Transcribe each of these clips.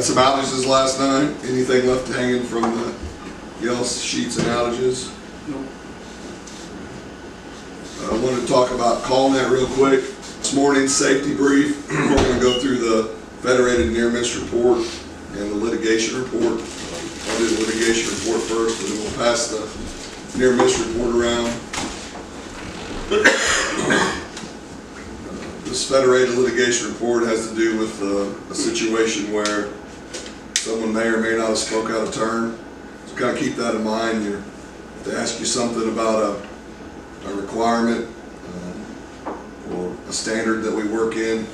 some outages last night. Anything left hanging from the yellow sheets and outages? Nope. I wanted to talk about CallNet real quick. This morning's safety brief, we're going to go through the Federated Near Miss report and the litigation report. I'll do the litigation report first, and then we'll pass the near miss report around. This Federated litigation report has to do with a situation where someone may or may not have spoke out of turn. So kind of keep that in mind. If they ask you something about a requirement or a standard that we work in,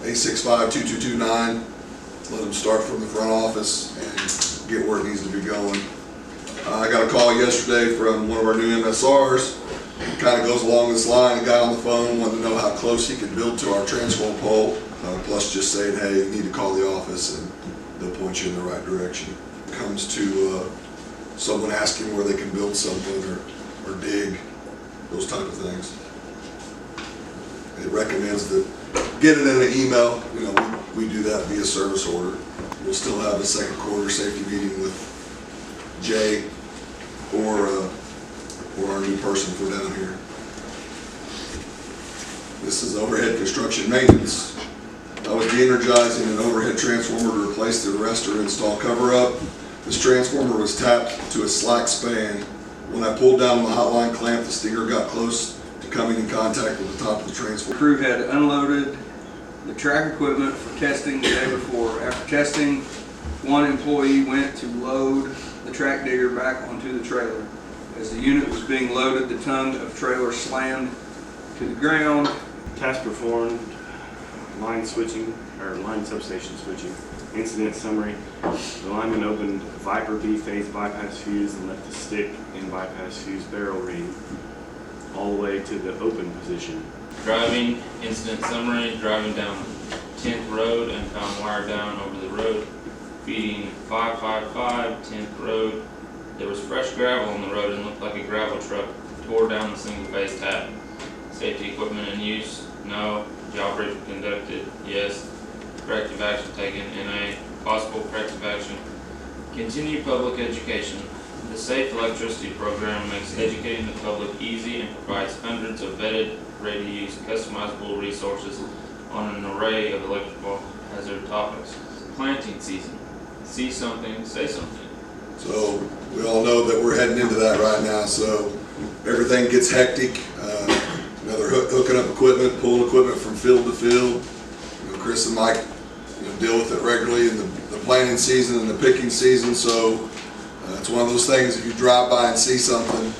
A652229, let them start from the front office and get where it needs to be going. I got a call yesterday from one of our new MSRs. It kind of goes along this line. A guy on the phone wanted to know how close he could build to our transform pole, plus just saying, hey, you need to call the office and they'll point you in the right direction. It comes to someone asking where they can build something or dig, those type of things. It recommends that get it in an email. You know, we do that via service order. We'll still have a second quarter safety meeting with Jay or our new person for down here. This is overhead construction maintenance. I was de-energizing an overhead transformer to replace the arrestor and install cover-up. This transformer was tapped to a slack span. When I pulled down the hotline clamp, the stinger got close to coming in contact with the top of the transformer. The crew had unloaded the track equipment for testing the day before. After testing, one employee went to load the track digger back onto the trailer. As the unit was being loaded, the tongue of trailer slammed to the ground. Task performed, line switching, or line substation switching. Incident summary: the lineman opened Viper B-phase bypass fuse and left the stick in bypass fuse barrel ring all the way to the open position. Driving, incident summary: driving down 10th Road and found wire down over the road, feeding 555 10th Road. There was fresh gravel on the road and looked like a gravel truck tore down the single-phase tap. Safety equipment in use? No. Job briefing conducted? Yes. Corrective action taken? NA. Possible corrective action. Continue public education. The Safe Electricity Program makes educating the public easy and provides hundreds of vetted, ready-to-use, customizable resources on an array of electrical hazard topics. Planting season. See something, say something. So we all know that we're heading into that right now, so everything gets hectic. They're hooking up equipment, pulling equipment from field to field. You know, Chris and Mike deal with it regularly in the planting season and the picking season, so it's one of those things, if you drive by and see something,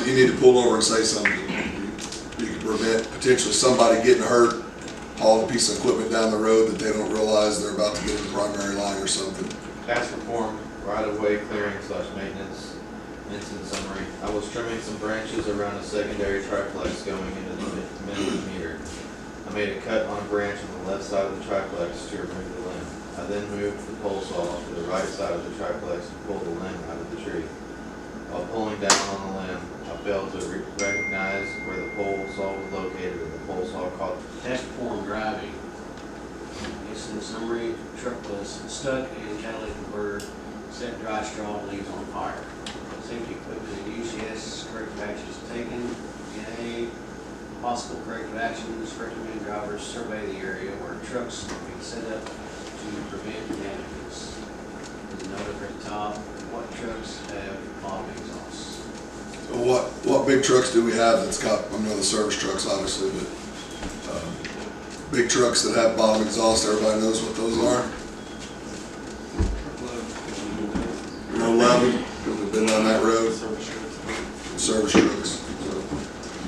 you need to pull over and say something. You can prevent potentially somebody getting hurt, hauling a piece of equipment down the road that they don't realize they're about to get in the primary line or something. Task performed, right-of-way clearing / maintenance. Incident summary: I was trimming some branches around a secondary triplex going into the minimum meter. I made a cut on a branch on the left side of the triplex to remove the limb. I then moved the pole saw to the right side of the triplex to pull the limb out of the tree. While pulling down on the limb, I failed to recognize where the pole saw was located, and the pole saw caught. Task performed, driving. Incident summary: truck was stuck and catalytic converter set dry straw leaves on fire. Safety equipment in use, yes. Corrective actions taken, yay. Possible corrective actions: recommend drivers survey the area where trucks are being set up to prevent damages. There's a note up at the top: what trucks have bottom exhausts? So what big trucks do we have that's got, I know the service trucks obviously, but big trucks that have bottom exhaust, everybody knows what those are? 11, because we've been on that road. Service trucks. So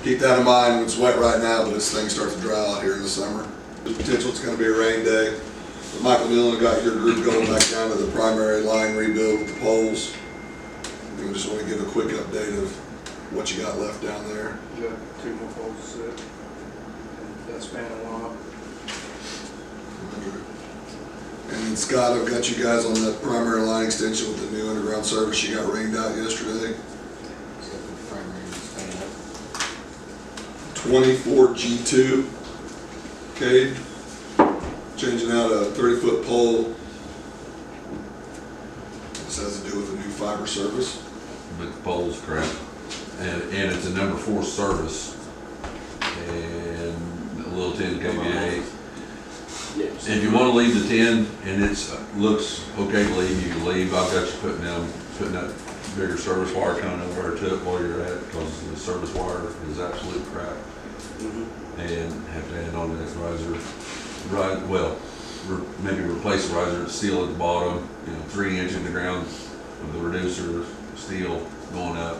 keep that in mind when it's wet right now, but as things start to dry out here in the summer. There's potential it's going to be a rain day. But Michael Dillon got your group going back down to the primary line rebuild with the poles. We just want to give a quick update of what you got left down there. We got 2 more poles to set. That span a lot. And then Scott, I've got you guys on that primary line extension with the new underground service you got rained out yesterday. 24G2, Cade, changing out a 30-foot pole. This has to do with a new fiber service. But the pole's crap, and it's a number 4 service, and a little 10 kVA. If you want to leave the 10 and it's looks okay to leave, you can leave. I've got you putting that bigger service wire coming over to it while you're at it, because the service wire is absolute crap. And have to add on that riser, maybe replace the riser, steel at the bottom, 3 inch in the ground with the reducer steel going up,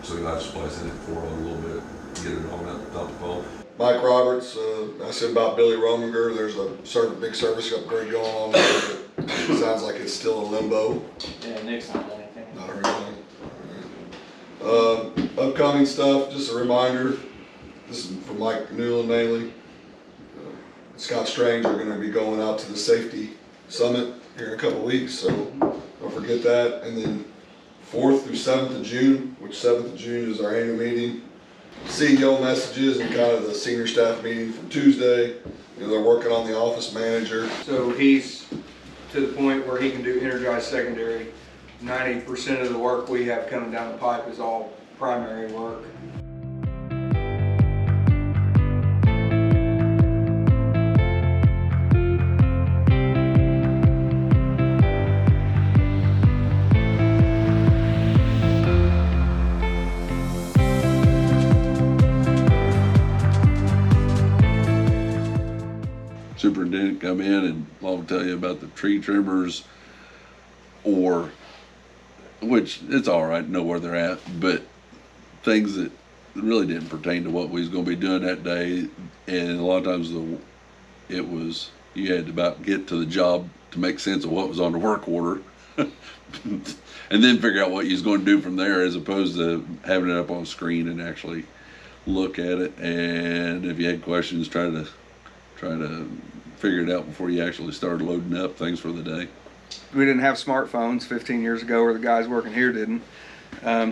so you'll have to splice in it for a little bit, get it on up top of the pole. Mike Roberts, I said about Billy Rominger, there's a big service upgrade going on there, but it sounds like it's still in limbo. Yeah, Nick's not done anything. Not everything. Upcoming stuff, just a reminder, this is from Mike Newland mainly. Scott Strange are going to be going out to the safety summit here in a couple weeks, so don't forget that. And then 4th through 7th of June, which 7th of June is our annual meeting. CEO messages and kind of the senior staff meeting from Tuesday. They're working on the office manager. So he's to the point where he can do energized secondary. 90% of the work we have coming down the pipe is all primary work. Superintendent come in and I'll tell you about the tree trimmers, or, which it's all right, know where they're at, but things that really didn't pertain to what we was gonna be doing that day. And a lot of times it was, you had to about get to the job to make sense of what was on the work order and then figure out what you was gonna do from there, as opposed to having it up on screen and actually look at it. And if you had questions, try to figure it out before you actually started loading up things for the day. We didn't have smartphones 15 years ago, or the guys working here didn't.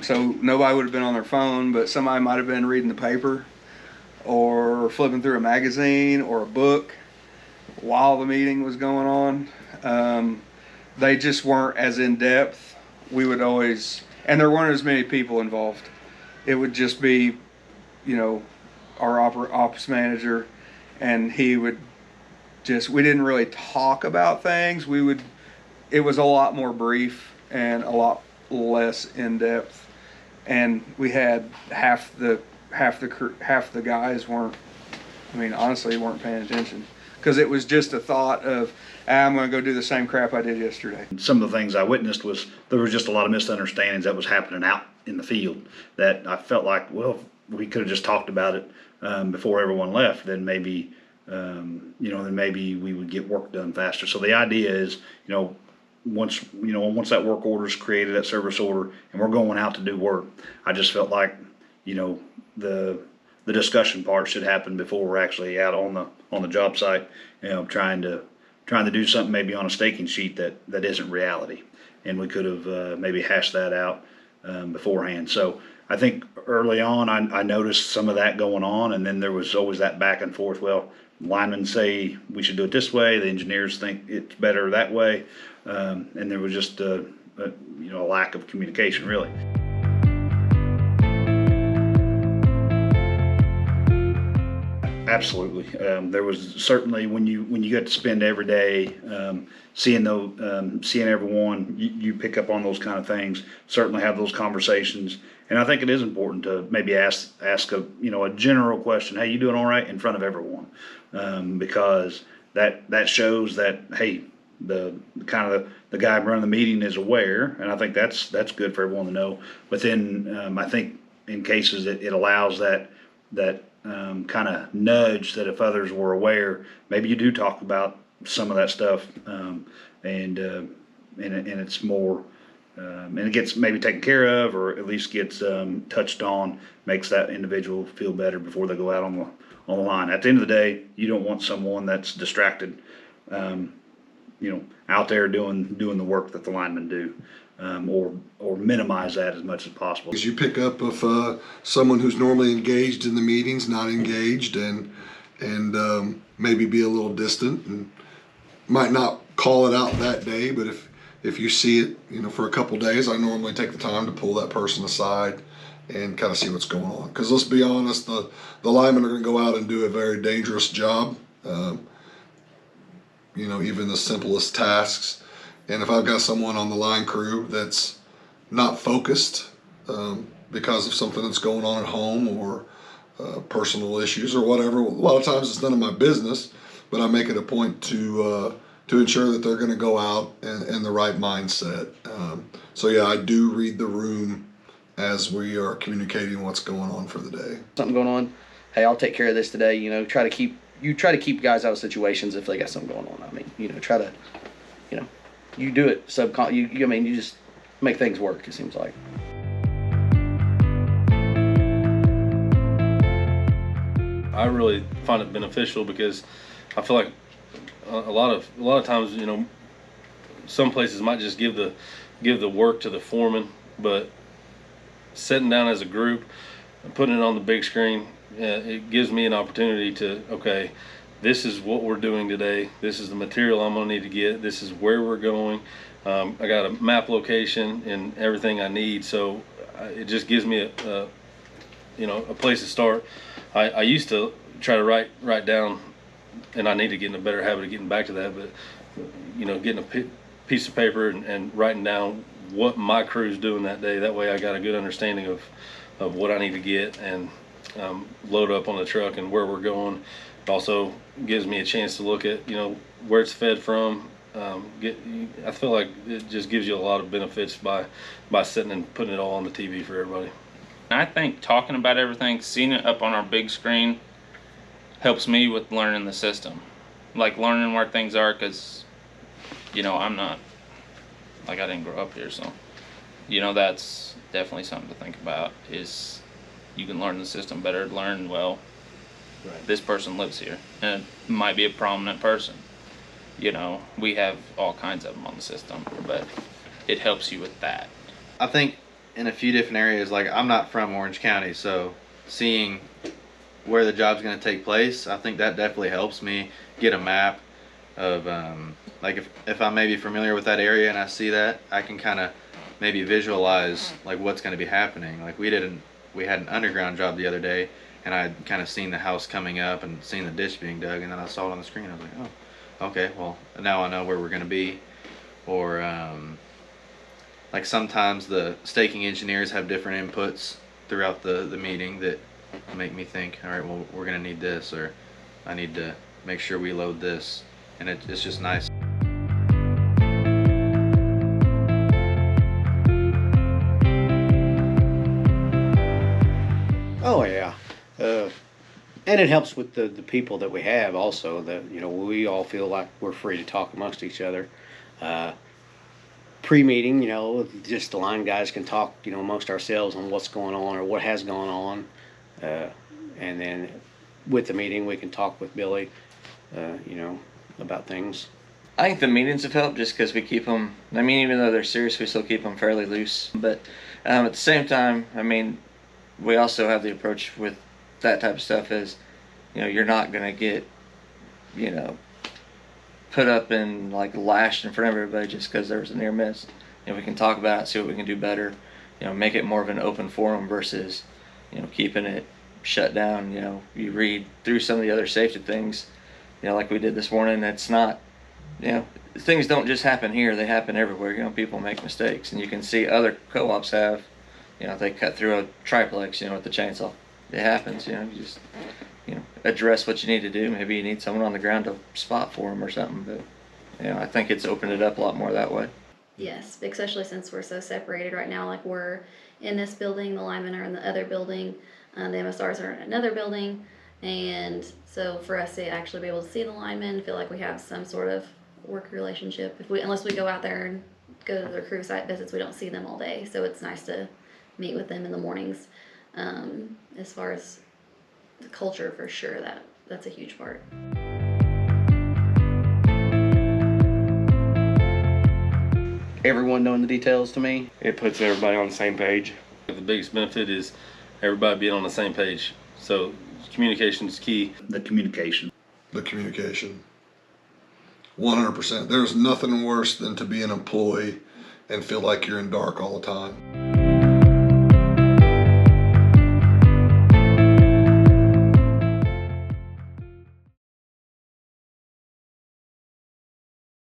So nobody would have been on their phone, but somebody might have been reading the paper or flipping through a magazine or a book while the meeting was going on. They just weren't as in depth. We would always, and there weren't as many people involved. It would just be, our ops manager, and he would we didn't really talk about things. It was a lot more brief and a lot less in depth. And we had half the guys honestly weren't paying attention, because it was just a thought of, I'm going to go do the same crap I did yesterday. Some of the things I witnessed was there was just a lot of misunderstandings that was happening out in the field, that I felt like, well, we could have just talked about it before everyone left, then maybe we would get work done faster. So the idea is, once that work order is created, that service order, and we're going out to do work, I just felt like, the discussion part should happen before we're actually out on the job site, trying to do something maybe on a staking sheet that isn't reality. And we could have maybe hashed that out beforehand. So I think early on I noticed some of that going on, and then there was always that back and forth. Well, linemen say we should do it this way, the engineers think it's better that way, and there was just a lack of communication, really. Absolutely. There was certainly, when you get to spend every day seeing everyone, you pick up on those kind of things. Certainly have those conversations, and I think it is important to maybe ask a general question. Hey, you doing all right, in front of everyone, because that shows that, hey, the guy running the meeting is aware, and I think that's good for everyone to know. But then I think in cases it allows that kind of nudge, that if others were aware, maybe you do talk about some of that stuff, and it's more, and it gets maybe taken care of, or at least gets touched on, makes that individual feel better before they go out on the line. At the end of the day, you don't want someone that's distracted, out there doing the work that the linemen do. Or minimize that as much as possible. As you pick up if someone who's normally engaged in the meetings not engaged, and maybe be a little distant, and might not call it out that day, but if you see it, for a couple days, I normally take the time to pull that person aside and kind of see what's going on. Because let's be honest, the linemen are going to go out and do a very dangerous job. Even the simplest tasks. And if I've got someone on the line crew that's not focused because of something that's going on at home or personal issues or whatever, a lot of times it's none of my business, but I make it a point to ensure that they're going to go out in the right mindset. So yeah, I do read the room as we are communicating what's going on for the day. Something going on, hey, I'll take care of this today. Try to keep guys out of situations if they got something going on. I mean, try to, you do it you just make things work, it seems like. I really find it beneficial because I feel like a lot of times, some places might just give the work to the foreman, but sitting down as a group and putting it on the big screen, it gives me an opportunity to, okay, this is what we're doing today. This is the material I'm gonna need to get. This is where we're going. I got a map location and everything I need. So it just gives me a place to start. I used to try to write down, and I need to get in a better habit of getting back to that, but getting a piece of paper and writing down what my crew's doing that day. That way I got a good understanding of what I need to get and load up on the truck and where we're going. It also gives me a chance to look at, where it's fed from. I feel like it just gives you a lot of benefits by sitting and putting it all on the TV for everybody. I think talking about everything, seeing it up on our big screen, helps me with learning the system. Like learning where things are, because, I'm not, I didn't grow up here, so, that's definitely something to think about, is you can learn the system better, learn, well, this person lives here, and it might be a prominent person. We have all kinds of them on the system, but it helps you with that. I think in a few different areas, like I'm not from Orange County, so seeing where the job's going to take place, I think that definitely helps me get a map of if I'm maybe familiar with that area and I see that, I can kind of maybe visualize like what's going to be happening. Like we had an underground job the other day, and I'd kind of seen the house coming up and seen the ditch being dug, and then I saw it on the screen. I was like, oh, okay, well now I know where we're going to be. Or like sometimes the staking engineers have different inputs throughout the meeting that make me think, all right, well, we're going to need this, or I need to make sure we load this. And it's just nice. Oh, yeah. And it helps with the people that we have also, that, we all feel like we're free to talk amongst each other. Pre-meeting, just the line guys can talk, amongst ourselves on what's going on or what has gone on. And then with the meeting, we can talk with Billy, about things. I think the meetings have helped just because we keep them, even though they're serious, we still keep them fairly loose. But at the same time, we also have the approach with that type of stuff is, you're not going to get, put up and lashed in front of everybody just because there was a near miss. We can talk about it, see what we can do better, make it more of an open forum versus, keeping it shut down. You read through some of the other safety things, like we did this morning. It's not, things don't just happen here, they happen everywhere. People make mistakes, and you can see other co-ops have, they cut through a triplex, with the chainsaw. It happens, you just, address what you need to do. Maybe you need someone on the ground to spot for them or something, but, I think it's opened it up a lot more that way. Yes, especially since we're so separated right now. Like we're in this building, the linemen are in the other building, the MSRs are in another building, and so for us to actually be able to see the linemen, feel like we have some sort of work relationship. Unless we go out there and go to their crew site visits, we don't see them all day. So it's nice to meet with them in the mornings. As far as the culture, for sure, that's a huge part. Everyone knowing the details to me, It puts everybody on the same page. The biggest benefit is everybody being on the same page. So communication is key. The communication. The communication. 100%. There's nothing worse than to be an employee and feel like you're in dark all the time.